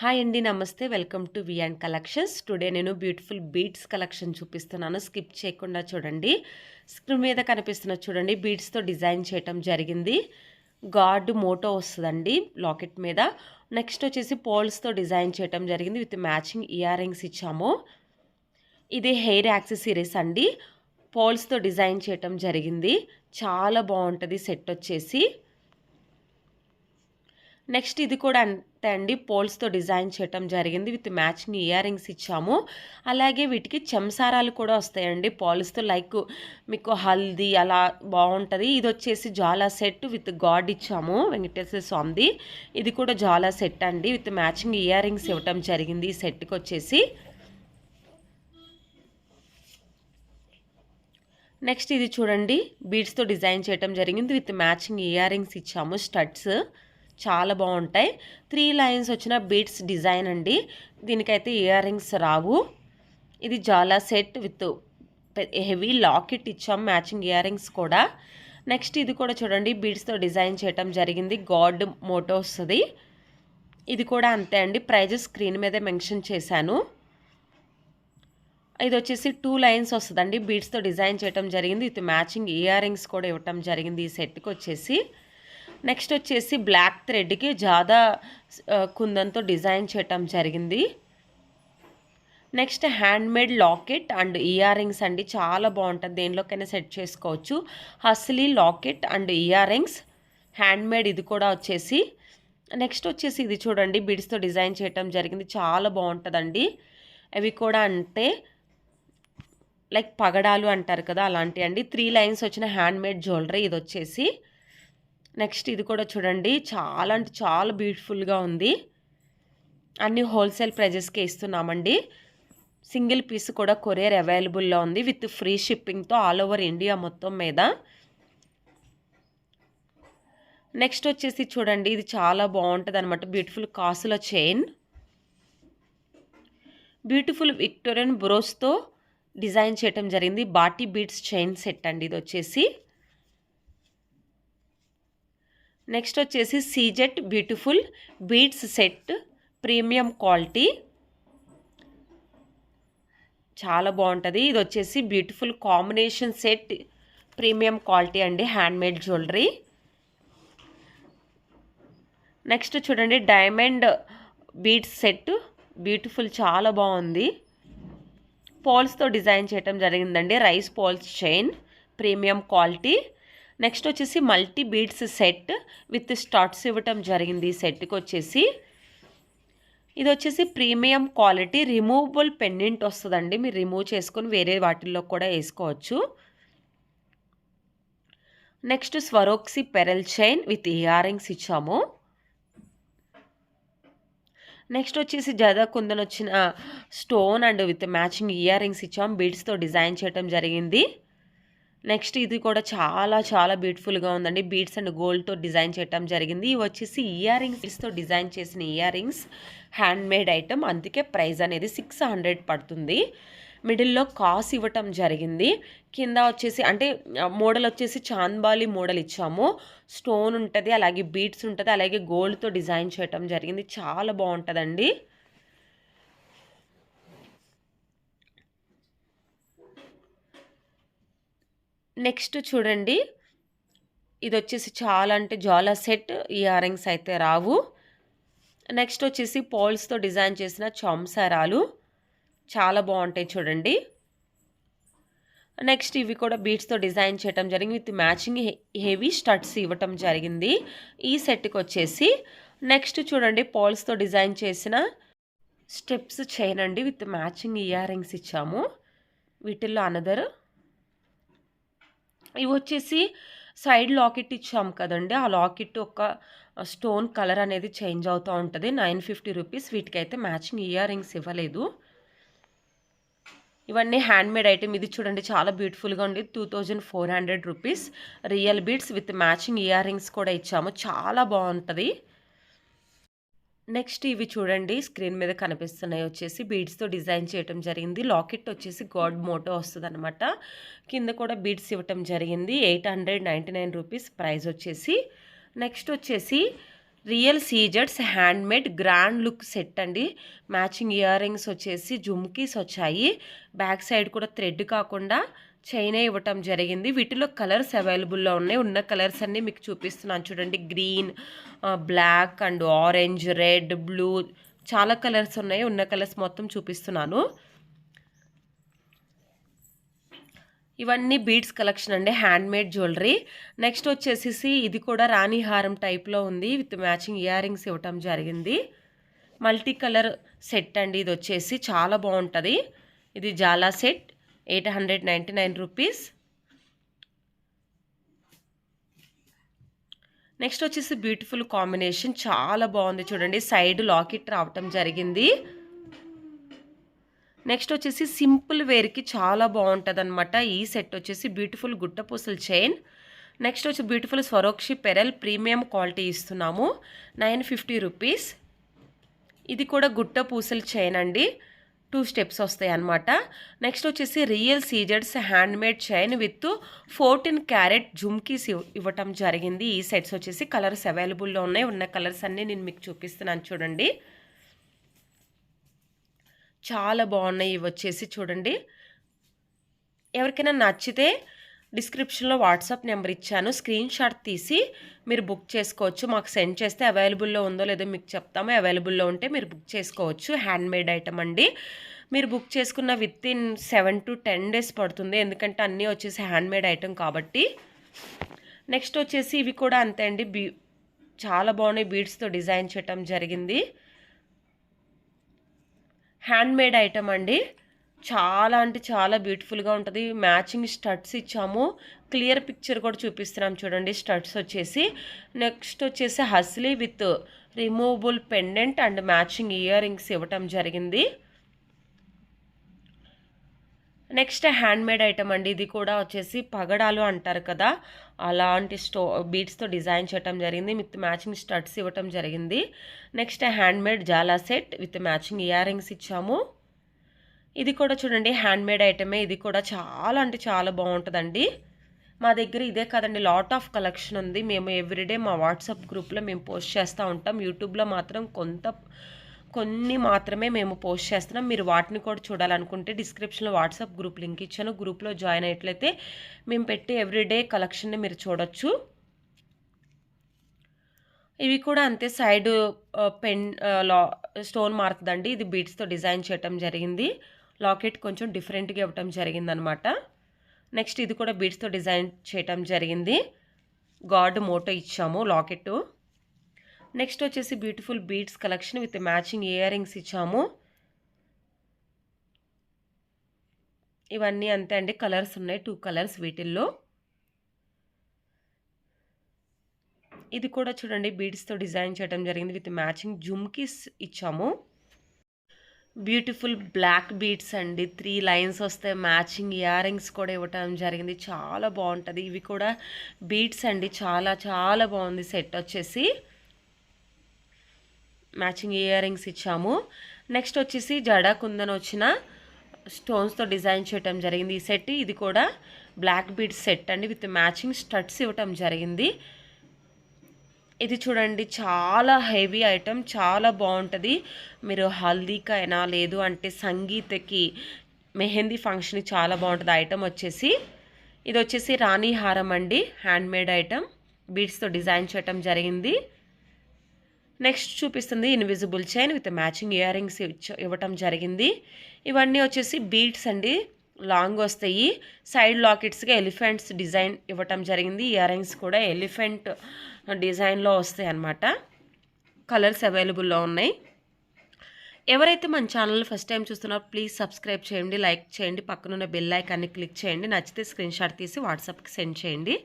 Hi అండి. నమస్తే. Welcome to V and collections. Today నేను బ్యూటిఫుల్ బీడ్స్ కలెక్షన్ చూపిస్తున్నాను. స్కిప్ చేయకుండా చూడండి. స్క్రీన్ మీద కనిపిస్తున్న చూడండి, బీడ్స్తో డిజైన్ చేయటం జరిగింది. గాడ్ మోటో వస్తుందండి లాకెట్ మీద. నెక్స్ట్ వచ్చేసి పోల్స్తో డిజైన్ చేయటం జరిగింది. విత్ మ్యాచింగ్ ఇయర్ రింగ్స్ ఇచ్చాము. ఇది హెయిర్ యాక్సెసరీస్ అండి. పోల్స్తో డిజైన్ చేయటం జరిగింది. చాలా బాగుంటుంది సెట్ వచ్చేసి. నెక్స్ట్ ఇది కూడా అంతే అండి, పోల్స్తో డిజైన్ చేయటం జరిగింది. విత్ మ్యాచింగ్ ఇయర్ రింగ్స్ ఇచ్చాము. అలాగే వీటికి చెంసారాలు కూడా వస్తాయండి పోల్స్తో. లైక్ మీకు హల్దీ అలా బాగుంటుంది. ఇది వచ్చేసి జాలా సెట్ విత్ గాడ్ ఇచ్చాము, వెంకటేశ్వర స్వామిది. ఇది కూడా జాలా సెట్ అండి. విత్ మ్యాచింగ్ ఇయర్ రింగ్స్ ఇవ్వటం జరిగింది ఈ సెట్కి వచ్చేసి. నెక్స్ట్ ఇది చూడండి, బీడ్స్తో డిజైన్ చేయటం జరిగింది. విత్ మ్యాచింగ్ ఇయర్ రింగ్స్ ఇచ్చాము, స్టడ్స్ చాలా బాగుంటాయి. 3 లైన్స్ వచ్చిన బీడ్స్ డిజైన్ అండి. దీనికైతే ఇయర్ రింగ్స్ రావు. ఇది జాలా సెట్ విత్ హెవీ లాకెట్ ఇచ్చాం, మ్యాచింగ్ ఇయర్ రింగ్స్ కూడా. నెక్స్ట్ ఇది కూడా చూడండి, బీడ్స్తో డిజైన్ చేయటం జరిగింది. గాడ్ మోటో వస్తుంది. ఇది కూడా అంతే అండి. ప్రైజెస్ స్క్రీన్ మీదే మెన్షన్ చేశాను. ఇది వచ్చేసి 2 లైన్స్ వస్తుందండి. బీడ్స్తో డిజైన్ చేయటం జరిగింది. విత్ మ్యాచింగ్ ఇయర్ రింగ్స్ కూడా ఇవ్వటం జరిగింది ఈ సెట్కి వచ్చేసి. నెక్స్ట్ వచ్చేసి బ్లాక్ థ్రెడ్కి జాదా కుందంతో డిజైన్ చేయటం జరిగింది. Next handmade locket and earrings అండి. చాలా బాగుంటుంది, దేనిలోకైనా సెట్ చేసుకోవచ్చు. Hasli locket and earrings handmade ఇది కూడా వచ్చేసి. నెక్స్ట్ వచ్చేసి ఇది చూడండి, బీడ్స్తో డిజైన్ చేయటం జరిగింది. చాలా బాగుంటుందండి. అవి కూడా అంతే, లైక్ పగడాలు అంటారు కదా, అలాంటివి అండి. 3 లైన్స్ వచ్చిన హ్యాండ్మేడ్ జ్యువెలరీ ఇది వచ్చేసి. నెక్స్ట్ ఇది కూడా చూడండి, చాలా అంటే చాలా బ్యూటిఫుల్గా ఉంది. అన్ని హోల్సేల్ ప్రైజెస్కే ఇస్తున్నామండి. సింగిల్ పీస్ కూడా కొరియర్ అవైలబుల్లో ఉంది విత్ ఫ్రీ షిప్పింగ్తో ఆల్ ఓవర్ ఇండియా మొత్తం మీద. నెక్స్ట్ వచ్చేసి చూడండి, ఇది చాలా బాగుంటుంది అనమాట. బ్యూటిఫుల్ కాసుల చైన్, బ్యూటిఫుల్ విక్టోరియన్ బ్రోస్తో డిజైన్ చేయటం జరిగింది. బాటీ బీడ్స్ చైన్ సెట్ అండి ఇది వచ్చేసి. నెక్స్ట్ వచ్చేసి CZ beautiful beads set, premium quality, చాలా బాగుంటుంది. ఇది వచ్చేసి beautiful combination set, premium quality అండి, హ్యాండ్మేడ్ జ్యువెలరీ. నెక్స్ట్ చూడండి, డైమండ్ బీడ్స్ సెట్, బ్యూటిఫుల్ చాలా బాగుంది. పోల్స్తో డిజైన్ చేయటం జరిగిందండి. Rice pearls chain, premium quality. Next వచ్చేసి multi beads set with starts ఇవ్వటం జరిగింది ఈ సెట్కి వచ్చేసి. ఇది వచ్చేసి ప్రీమియం క్వాలిటీ రిమూవబుల్ పెండెంట్ వస్తుందండి. మీరు రిమూవ్ చేసుకొని వేరే వాటిల్లో కూడా వేసుకోవచ్చు. Next Swarovski pearl chain with earrings ఇచ్చాము. నెక్స్ట్ వచ్చేసి జదా కుందన్ వచ్చిన stone and with matching earrings ఇచ్చాము, బీడ్స్తో డిజైన్ చేయటం జరిగింది. నెక్స్ట్ ఇది కూడా చాలా చాలా బ్యూటిఫుల్గా ఉందండి. బీడ్స్ అండ్ గోల్డ్తో డిజైన్ చేయటం జరిగింది. ఇవి వచ్చేసి ఇయర్ రింగ్స్తో డిజైన్ చేసిన ఇయర్ రింగ్స్, హ్యాండ్మేడ్ ఐటమ్, అందుకే ప్రైస్ అనేది 600 పడుతుంది. మిడిల్లో కాస్ ఇవ్వటం జరిగింది. కింద వచ్చేసి అంటే మోడల్ వచ్చేసి చాంద్బాలి మోడల్ ఇచ్చాము. స్టోన్ ఉంటుంది, అలాగే బీడ్స్ ఉంటుంది, అలాగే గోల్డ్తో డిజైన్ చేయటం జరిగింది. చాలా బాగుంటుందండి. నెక్స్ట్ చూడండి, ఇది వచ్చేసి చాలా అంటే జాలా సెట్, ఇయర్ రింగ్స్ అయితే రావు. నెక్స్ట్ వచ్చేసి పోల్స్తో డిజైన్ చేసిన చంసారాలు చాలా బాగుంటాయి చూడండి. నెక్స్ట్ ఇవి కూడా బీడ్స్తో డిజైన్ చేయటం జరిగింది. విత్ మ్యాచింగ్ హెవీ స్టడ్స్ ఇవ్వటం జరిగింది ఈ సెట్కి వచ్చేసి. నెక్స్ట్ చూడండి, పోల్స్తో డిజైన్ చేసిన స్టెప్స్ చైన్ అండి. విత్ మ్యాచింగ్ ఇయర్ రింగ్స్ ఇచ్చాము. వీటిల్లో అనదర్ ఇవి వచ్చేసి సైడ్ లాకెట్ ఇచ్చాము కదండి, ఆ లాకెట్ ఒక స్టోన్ కలర్ అనేది చేంజ్ అవుతూ ఉంటుంది. 950 రూపీస్. వీటికైతే మ్యాచింగ్ ఇయర్ రింగ్స్ ఇవ్వలేదు. ఇవన్నీ హ్యాండ్మేడ్ ఐటమ్. ఇది చూడండి, చాలా బ్యూటిఫుల్గా ఉంది. 2400 rupees. Real beads with matching ear rings కూడా ఇచ్చాము, చాలా బాగుంటుంది. నెక్స్ట్ ఇవి చూడండి, స్క్రీన్ మీద కనిపిస్తున్నాయి వచ్చేసి బీడ్స్తో డిజైన్ చేయటం జరిగింది. లాకెట్ వచ్చేసి గాడ్ మోటో వస్తుంది అనమాట. కింద కూడా బీడ్స్ ఇవ్వటం జరిగింది. 899 రూపీస్ ప్రైస్ వచ్చేసి. నెక్స్ట్ వచ్చేసి రియల్ సీజెడ్స్ హ్యాండ్మేడ్ గ్రాండ్ లుక్ సెట్ అండి. మ్యాచింగ్ ఇయర్ రింగ్స్ వచ్చేసి జుమ్కీస్ వచ్చాయి. బ్యాక్ సైడ్ కూడా థ్రెడ్ కాకుండా చైనే ఇవ్వటం జరిగింది. వీటిలో కలర్స్ అవైలబుల్లో ఉన్నాయి. ఉన్న కలర్స్ అన్నీ మీకు చూపిస్తున్నాను చూడండి. Green, black and orange, red, blue చాలా కలర్స్ ఉన్నాయి. ఉన్న కలర్స్ మొత్తం చూపిస్తున్నాను. ఇవన్నీ బీడ్స్ కలెక్షన్ అండి, హ్యాండ్మేడ్ జ్యువెలరీ. నెక్స్ట్ వచ్చేసి ఇది కూడా రాణి హారం టైప్లో ఉంది. విత్ మ్యాచింగ్ ఇయర్ రింగ్స్ ఇవ్వటం జరిగింది. మల్టీ కలర్ సెట్ అండి. ఇది వచ్చేసి చాలా బాగుంటుంది. ఇది జాలా సెట్ 899 రూపీస్. నెక్స్ట్ వచ్చేసి బ్యూటిఫుల్ కాంబినేషన్, చాలా బాగుంది చూడండి. సైడ్ లాకెట్ రావటం జరిగింది. నెక్స్ట్ వచ్చేసి సింపుల్ వేర్కి చాలా బాగుంటుంది అనమాట. ఈ సెట్ వచ్చేసి బ్యూటిఫుల్ గుట్టపూసల చైన్. నెక్స్ట్ వచ్చి బ్యూటిఫుల్ స్వరోక్షి పెరల్ ప్రీమియం క్వాలిటీ ఇస్తున్నాము, 950 రూపీస్. ఇది కూడా గుట్టపూసల చైన్ అండి, 2 స్టెప్స్ వస్తాయి అన్నమాట. నెక్స్ట్ వచ్చేసి రియల్ సీజెడ్స్ handmade chain with 14 carat jhumkis ఇవ్వటం జరిగింది. ఈ సెట్స్ వచ్చేసి కలర్స్ అవైలబుల్లో ఉన్నాయి. ఉన్న కలర్స్ అన్నీ నేను మీకు చూపిస్తున్నాను చూడండి. చాలా బాగున్నాయి ఇవి వచ్చేసి చూడండి. ఎవరికైనా నచ్చితే డిస్క్రిప్షన్లో వాట్సాప్ నెంబర్ ఇచ్చాను, స్క్రీన్ షాట్ తీసి మీరు బుక్ చేసుకోవచ్చు. మాకు సెండ్ చేస్తే అవైలబుల్లో ఉందో లేదో మీకు చెప్తాము. అవైలబుల్లో ఉంటే మీరు బుక్ చేసుకోవచ్చు. హ్యాండ్మేడ్ ఐటమ్ అండి. మీరు బుక్ చేసుకున్న విత్ ఇన్ 7 to 10 days పడుతుంది, ఎందుకంటే అన్నీ వచ్చేసి హ్యాండ్మేడ్ ఐటమ్ కాబట్టి. నెక్స్ట్ వచ్చేసి ఇవి కూడా అంతే అండి, చాలా బాగున్నాయి. బీడ్స్తో డిజైన్ చేయటం జరిగింది. హ్యాండ్మేడ్ ఐటమ్ అండి, చాలా అంటే చాలా బ్యూటిఫుల్గా ఉంటుంది. మ్యాచింగ్ స్టడ్స్ ఇచ్చాము, క్లియర్ పిక్చర్ కూడా చూపిస్తున్నాం చూడండి. స్టడ్స్ వచ్చేసి నెక్స్ట్ వచ్చేసి hasli with removable pendant and matching earrings ఇవ్వటం జరిగింది. నెక్స్ట్ హ్యాండ్మేడ్ ఐటమ్ అండి. ఇది కూడా వచ్చేసి పగడాలు అంటారు కదా, అలాంటి బీడ్స్తో డిజైన్ చేయటం జరిగింది. విత్ మ్యాచింగ్ స్టడ్స్ ఇవ్వటం జరిగింది. నెక్స్ట్ హ్యాండ్మేడ్ జాలా set with matching earrings ఇచ్చాము. ఇది కూడా చూడండి హ్యాండ్మేడ్ ఐటమే. ఇది కూడా చాలా అంటే చాలా బాగుంటుందండి. మా దగ్గర ఇదే కాదండి, లాట్ ఆఫ్ కలెక్షన్ ఉంది. మేము ఎవ్రీడే మా వాట్సాప్ గ్రూప్లో మేము పోస్ట్ చేస్తూ ఉంటాం. యూట్యూబ్లో మాత్రం కొన్ని మాత్రమే మేము పోస్ట్ చేస్తున్నాం. మీరు వాటిని కూడా చూడాలనుకుంటే డిస్క్రిప్షన్లో వాట్సాప్ గ్రూప్ లింక్ ఇచ్చాను. గ్రూప్లో జాయిన్ అయ్యేట్లయితే మేము పెట్టే ఎవ్రీడే కలెక్షన్ని మీరు చూడొచ్చు. ఇవి కూడా అంతే, సైడ్ పెన్ స్టోన్ మార్క్దండి. ఇది బీడ్స్తో డిజైన్ చేయటం జరిగింది. లాకెట్ కొంచెం డిఫరెంట్గా ఇవ్వటం జరిగిందనమాట. నెక్స్ట్ ఇది కూడా బీడ్స్తో డిజైన్ చేయటం జరిగింది. గాడ్ మోటో ఇచ్చాము లాకెట్. నెక్స్ట్ వచ్చేసి beautiful beads collection with matching earrings ఇచ్చాము. ఇవన్నీ అంతే అండి, కలర్స్ ఉన్నాయి, 2 కలర్స్ వీటిల్లో. ఇది కూడా చూడండి బీడ్స్తో డిజైన్ చేయడం జరిగింది. విత్ మ్యాచింగ్ జుమ్కీస్ ఇచ్చాము. బ్యూటిఫుల్ బ్లాక్ బీడ్స్ అండి, 3 లైన్స్ వస్తాయి. మ్యాచింగ్ ఇయర్ రింగ్స్ కూడా ఇవ్వటం జరిగింది. చాలా బాగుంటుంది. ఇవి కూడా బీడ్స్ అండి, చాలా చాలా బాగుంది. సెట్ వచ్చేసి మ్యాచింగ్ ఇయర్ రింగ్స్ ఇచ్చాము. నెక్స్ట్ వచ్చేసి జడా కుందన్ వచ్చిన స్టోన్స్తో డిజైన్ చేయటం జరిగింది ఈ సెట్. ఇది కూడా బ్లాక్ బీడ్స్ సెట్ అండి, విత్ మ్యాచింగ్ స్టడ్స్ ఇవ్వటం జరిగింది. ఇది చూడండి చాలా హెవీ ఐటమ్, చాలా బాగుంటుంది. మీరు హల్దీకి అయినా లేదు అంటే సంగీతకి, మెహందీ ఫంక్షన్కి చాలా బాగుంటుంది ఐటమ్ వచ్చేసి. ఇది వచ్చేసి రాణి హారం అండి, హ్యాండ్మేడ్ ఐటమ్, బీడ్స్తో డిజైన్ చేయటం జరిగింది. నెక్స్ట్ చూపిస్తుంది invisible chain with matching earrings ఇవ్వటం జరిగింది. ఇవన్నీ వచ్చేసి బీడ్స్ అండి, లాంగ్ వస్తాయి. సైడ్ లాకెట్స్గా ఎలిఫెంట్స్ డిజైన్ ఇవ్వటం జరిగింది. ఇయర్ రింగ్స్ కూడా ఎలిఫెంట్ డిజైన్లో వస్తాయి అన్నమాట. కలర్స్ అవైలబుల్లో ఉన్నాయి. ఎవరైతే మన ఛానల్ ఫస్ట్ టైం చూస్తున్నారో ప్లీజ్ సబ్స్క్రైబ్ చేయండి, లైక్ చేయండి, పక్కనున్న బెల్ ఐకాన్ని క్లిక్ చేయండి. నచ్చితే స్క్రీన్ షాట్ తీసి వాట్సాప్కి సెండ్ చేయండి.